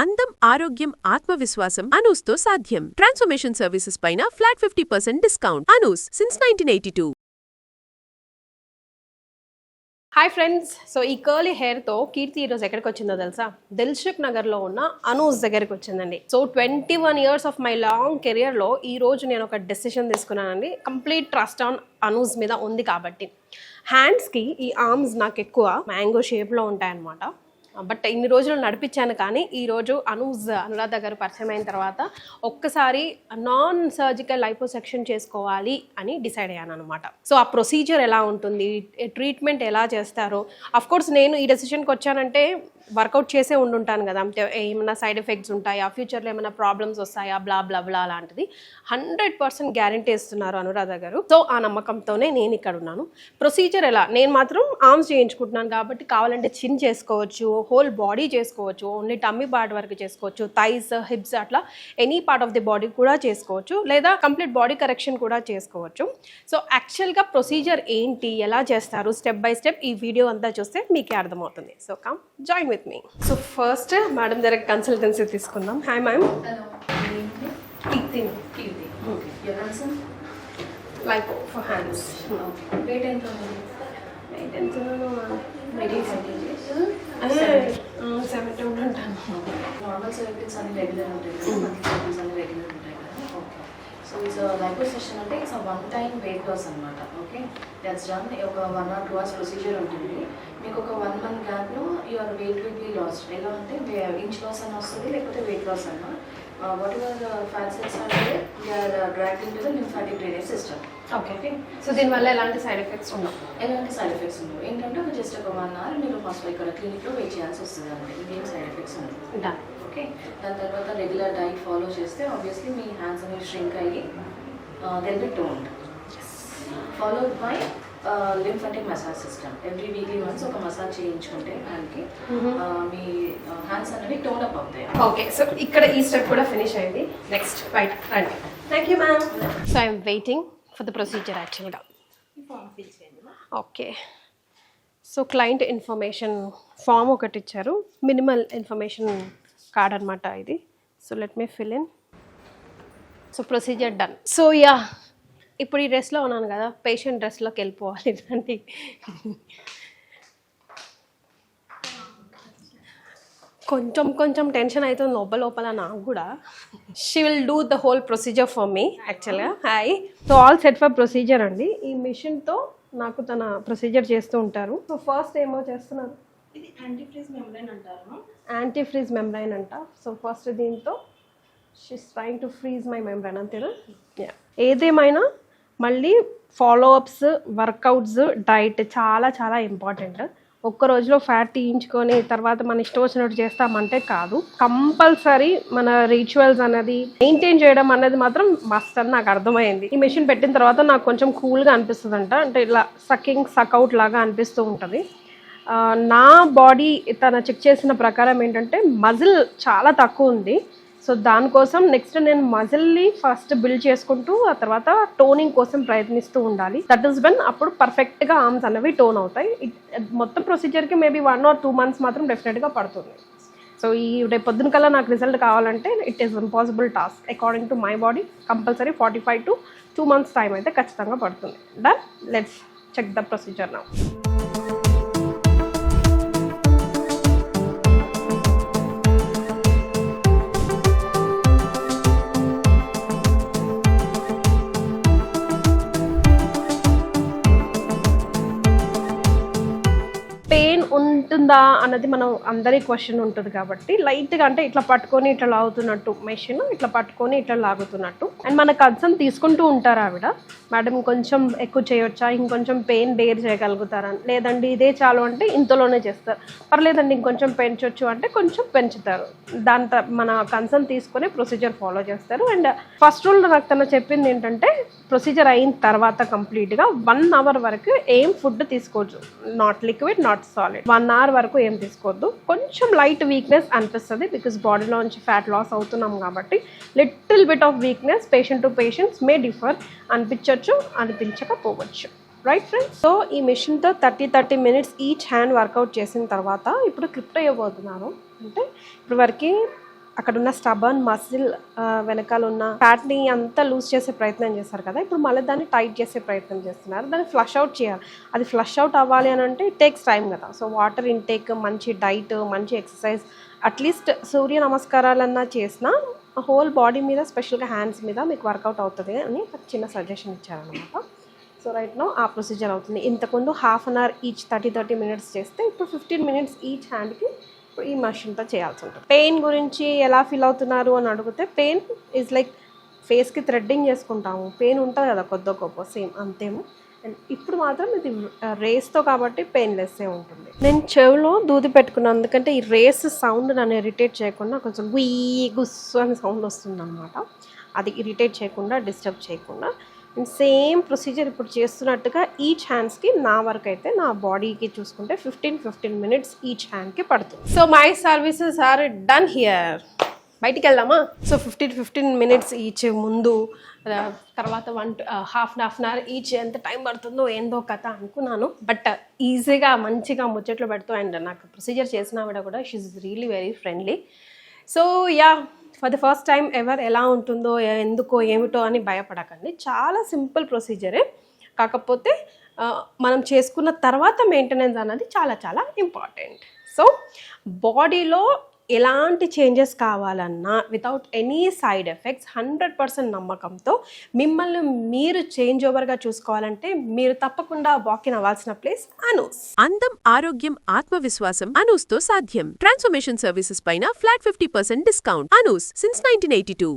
అందం, ఆరోగ్యం, ఆత్మవిశ్వాసం అనూస్తో సాధ్యం. ట్రాన్స్ఫర్మేషన్ సర్వీసెస్ పైన flat 50% discount. Anoos since 1982. Hi friends, so ఈ కర్లీ హెయిర్తో కీర్తి ఈరోజు ఎక్కడికి వచ్చిందో తెలుసా? దిల్సుఖ్ నగర్లో ఉన్న అనూస్ దగ్గరికి వచ్చిందండి. So 21 years of my long కెరియర్లో ఈ రోజు నేను ఒక డెసిషన్ తీసుకున్నానండి. కంప్లీట్ ట్రస్ట్ ఆన్ అనూస్ మీద ఉంది కాబట్టి. హ్యాండ్స్కి ఈ ఆర్మ్స్ నాకు ఎక్కువ మ్యాంగో షేప్లో ఉంటాయన్నమాట. బట్ ఇన్ని రోజులు నడిపించాను, కానీ ఈరోజు అనురాధ గారు పరిచయం అయిన తర్వాత ఒక్కసారి నాన్ సర్జికల్ లైపోసెక్షన్ చేసుకోవాలి అని డిసైడ్ అయ్యాను అనమాట. సో ఆ ప్రొసీజర్ ఎలా ఉంటుంది, ట్రీట్మెంట్ ఎలా చేస్తారు, అఫ్కోర్స్ నేను ఈ డెసిషన్కి వచ్చానంటే వర్కౌట్ చేసే ఉండుంటాను కదా, అంటే ఏమైనా సైడ్ ఎఫెక్ట్స్ ఉంటాయా, ఫ్యూచర్లో ఏమైనా ప్రాబ్లమ్స్ వస్తాయా, బ్లా బ్లా బ్లా అలాంటిది 100% గ్యారంటీ ఇస్తున్నారు అనురాధ గారు. సో ఆ నమ్మకంతోనే నేను ఇక్కడ ఉన్నాను. ప్రొసీజర్ ఎలా, నేను మాత్రం ఆర్మ్స్ చేయించుకుంటున్నాను కాబట్టి కావాలంటే చిన్ చేసుకోవచ్చు, హోల్ బాడీ చేసుకోవచ్చు, ఓన్లీ టమ్మీ పార్ట్ వరకు చేసుకోవచ్చు, థైస్, హిప్స్, అట్లా any part of the body కూడా చేసుకోవచ్చు, లేదా కంప్లీట్ బాడీ కరెక్షన్ కూడా చేసుకోవచ్చు. సో యాక్చువల్గా ప్రొసీజర్ ఏంటి, ఎలా చేస్తారు, స్టెప్ బై స్టెప్ ఈ వీడియో అంతా చూస్తే మీకే అర్థమవుతుంది. So come join with me. So first madam దగ్గర కన్సల్టెన్సీ తీసుకుందాం. Hi ma'am. Keerthi. Like for hands. Weight ఎంత ఉంది? వెయిట్ ఎంత? 70 ఉంటాను. నార్మల్ సర్వీస్ అన్ని రెగ్యులర్ ఉంటాయి కదా, మంత్లీ సర్వీస్ అన్ని రెగ్యులర్ ఉంటాయి కదా. ఓకే, సో ఇట్స్ లైపోసెషన్ అంటే it's one time weight loss అనమాట. Okay, that's done. ఒక 1 or 2 hours ప్రొసీజర్ ఉంటుంది. మీకు ఒక 1 month గ్యాప్లో your weight will be lost. ఎలా అంటే ఇంచ్ లాస్ అని వస్తుంది, లేకపోతే వెయిట్ లాస్ అన్న. వాట్ ఎవర్ ఫ్యాట్ సెల్స్ అంటే they are dragged into the lymphatic drainage system. Okay okay. So దీనివల్ల ఎలాంటి సైడ్ ఎఫెక్ట్స్ ఉండవు? ఎలాంటి సైడ్ ఎఫెక్ట్స్ ఉండవు. ఏంటంటే జస్ట్ ఒక 1 hour మీరు హాస్పిటల్ ఇక్కడ క్లినిక్లో వెయిట్ చేయాల్సి వస్తుంది అండి. ఇంకేం సైడ్ ఎఫెక్ట్స్ ఉండవు. డన్. ఓకే, దాని తర్వాత రెగ్యులర్ డైట్ ఫాలో చేస్తే ఆబ్వియస్లీ మీ హ్యాండ్స్ అనేవి ష్రింక్ అయ్యి they'll be toned, followed by lymphatic massage system. Every weekly once ఒక మసాజ్ చేయించుకుంటే హ్యాండ్కి మీ హ్యాండ్స్ అనేవి టోన్ అప్ అవుతాయి. ఓకే, సో ఇక్కడ ఈ స్టెప్ కూడా ఫినిష్ అయింది. నెక్స్ట్ రైట్ రండి. Thank you ma'am. So I'm waiting for the procedure యాక్చువల్గా. Okay, so client information form ఒకటి ఇచ్చారు, మినిమల్ ఇన్ఫర్మేషన్ కార్డ్ అనమాట ఇది. So let me fill in. So procedure done. So yeah, ఇప్పుడు ఈ డ్రెస్లో ఉన్నాను కదా, పేషెంట్ డ్రెస్లోకి వెళ్ళిపోవాలి. రండి. కొంచెం టెన్షన్ అవుతుంది లోపల నాకు కూడా. She will do the whole procedure for me యాక్చువల్గా. Hi. So all set for procedure అండి. ఈ మిషన్తో నాకు తన ప్రొసీజర్ చేస్తూ ఉంటారు. సో ఫస్ట్ ఏమో చేస్తున్నారు, ఇది యాంటీఫ్రీజ్ మెంబ్రైన్ అంటారు. యాంటీఫ్రీజ్ మెంబ్రైన్ అంట. సో ఫస్ట్ దీంతో she's trying to freeze my membrane, అంతేనా? యా. ఏదేమైనా మళ్ళీ ఫాలోఅప్స్, వర్కౌట్స్, డైట్ చాలా చాలా ఇంపార్టెంట్. ఒక్క రోజులో ఫ్యాట్ తీయించుకొని తర్వాత మన ఇష్టం వచ్చినట్టు చేస్తామంటే కాదు. కంపల్సరీ మన రిచువల్స్ అనేది మెయింటైన్ చేయడం అనేది మాత్రం మస్ట్ అని నాకు అర్థమైంది. ఈ మెషిన్ పెట్టిన తర్వాత నాకు కొంచెం కూల్గా అనిపిస్తుంది అంట, అంటే ఇలా సక్అవుట్ లాగా అనిపిస్తూ ఉంటుంది. నా బాడీ తన చెక్ చేసిన ప్రకారం ఏంటంటే మజిల్ చాలా తక్కువ ఉంది. సో దానికోసం నెక్స్ట్ నేను మజిల్ని ఫస్ట్ బిల్డ్ చేసుకుంటూ ఆ తర్వాత టోనింగ్ కోసం ప్రయత్నిస్తూ ఉండాలి. దట్ ఈస్ వెన్ అప్పుడు పర్ఫెక్ట్గా ఆర్మ్స్ అనేవి టోన్ అవుతాయి. మొత్తం ప్రొసీజర్కి మేబీ 1 or 2 months మాత్రం డెఫినెట్గా పడుతుంది. సో ఈ రేపు పొద్దున కల్లా నాకు రిజల్ట్ కావాలంటే it is impossible task. According to my body compulsory 45 to 2 months time అయితే ఖచ్చితంగా పడుతుంది. Done. Let's check the procedure now. Pain ఉంటుందా అన్నది మనం అందరి క్వశ్చన్ ఉంటుంది కాబట్టి లైట్గా, అంటే ఇట్లా పట్టుకొని ఇట్లా లాగుతున్నట్టు, మెషిన్ ఇట్లా పట్టుకొని ఇట్లా లాగుతున్నట్టు. అండ్ మన కన్సర్న్ తీసుకుంటూ ఉంటారు ఆవిడ, మేడం కొంచెం ఎక్కువ చేయొచ్చా, ఇంకొంచెం పెయిన్ బేర్ చేయగలుగుతారా, లేదండి ఇదే చాలు అంటే ఇంతలోనే చేస్తారు, పర్లేదండి ఇంకొంచెం పెంచవచ్చు అంటే కొంచెం పెంచుతారు. దాంతో మన కన్సర్న్ తీసుకొని ప్రొసీజర్ ఫాలో చేస్తారు. అండ్ ఫస్ట్ రూల్ నాకు తను చెప్పింది ఏంటంటే, ప్రొసీజర్ అయిన తర్వాత కంప్లీట్గా 1 hour వరకు ఏం ఫుడ్ తీసుకోవచ్చు, not liquid not solid. 1 hour వరకు ఏం తీసుకోవద్దు. కొంచెం లైట్ వీక్నెస్ అనిపిస్తుంది, బికాస్ బాడీలోంచి ఫ్యాట్ లాస్ అవుతున్నాం కాబట్టి little bit of weakness patient to patients May differ, అనిపించవచ్చు అనిపించకపోవచ్చు. Right friends. సో ఈ మిషన్తో 30 minutes ఈచ్ హ్యాండ్ వర్కౌట్ చేసిన తర్వాత ఇప్పుడు క్లిప్ వేయబోతున్నాను. అంటే ఇప్పుడు వరకు అక్కడ ఉన్న స్టబర్న్ మసిల్ వెనకాల ఉన్న ఫ్యాట్ని అంతా లూజ్ చేసే ప్రయత్నం చేస్తారు కదా, ఇప్పుడు మళ్ళీ దాన్ని టైట్ చేసే ప్రయత్నం చేస్తున్నారు. దాన్ని ఫ్లష్ అవుట్ చేయాలి. అది ఫ్లష్ అవుట్ అవ్వాలి అని అంటే ఇట్ టేక్స్ టైం కదా. సో వాటర్ ఇంటేక్, మంచి డైట్, మంచి ఎక్సర్సైజ్, అట్లీస్ట్ సూర్య నమస్కారాలన్నా చేసినా హోల్ బాడీ మీద, స్పెషల్గా హ్యాండ్స్ మీద మీకు వర్కౌట్ అవుతుంది అని ఒక చిన్న సజెషన్ ఇచ్చారనమాట. సో రైట్ నో ఆ ప్రొసీజర్ అవుతుంది. ఇంతకుముందు half an hour each 30 minutes చేస్తే ఇప్పుడు 15 minutes ఈచ్ హ్యాండ్కి ఇప్పుడు ఈ మషిన్తో చేయాల్సి ఉంటుంది. పెయిన్ గురించి ఎలా ఫీల్ అవుతున్నారు అని అడిగితే, పెయిన్ ఈజ్ లైక్ ఫేస్కి థ్రెడ్డింగ్ చేసుకుంటాము, పెయిన్ ఉంటుంది కదా కొద్ది గొప్ప, సేమ్ అంతేమో. అండ్ ఇప్పుడు మాత్రం ఇది రేస్తో కాబట్టి పెయిన్లెస్సే ఉంటుంది. నేను చెవిలో దూది పెట్టుకున్నాను, ఎందుకంటే ఈ రేస్ సౌండ్ నన్ను ఇరిటేట్ చేయకుండా, కొంచెం గుస్సు అనే సౌండ్ వస్తుంది అనమాట. అది ఇరిటేట్ చేయకుండా, డిస్టర్బ్ చేయకుండా. అండ్ సేమ్ ప్రొసీజర్ ఇప్పుడు చేస్తున్నట్టుగా ఈచ్ హ్యాండ్స్కి, నా వరకు అయితే నా బాడీకి చూసుకుంటే 15 minutes ఈచ్ హ్యాండ్కి పడుతుంది. So my services are done here. బయటికి వెళ్దామా? సో 15 minutes ఈచ్ ముందు, తర్వాత హాఫ్ అన్ అవర్ ఈచ్. ఎంత టైం పడుతుందో ఏందో కథ అనుకున్నాను, బట్ ఈజీగా మంచిగా ముచ్చట్లు పెడుతూ. అండ్ నాకు ప్రొసీజర్ చేసిన ఆవిడ కూడా she is really very friendly. So yeah, for the first time ever ఎలా ఉంటుందో, ఎందుకో ఏమిటో అని భయపడకండి. చాలా సింపుల్ ప్రొసీజరే, కాకపోతే మనం చేసుకున్న తర్వాత మెయింటెనెన్స్ అన్నది చాలా చాలా ఇంపార్టెంట్. సో బాడీలో ఎలాంటి చేంజెస్ కావాలన్నా వితౌట్ ఎనీ సైడ్ ఎఫెక్ట్స్ 100% నమ్మకంతో మిమ్మల్ని మీరు చేంజ్ ఓవర్గా చూసుకోవాలంటే మీరు తప్పకుండా వాకిన్ అవ్వాల్సిన ప్లేస్ అనూస్. అందం, ఆరోగ్యం, ఆత్మవిశ్వాసం అనూస్తో సాధ్యం. ట్రాన్స్ఫర్మేషన్ సర్వీసెస్ పైన ఫ్లాట్ 50% డిస్కౌంట్. అనూస్ సిన్స్ 1982.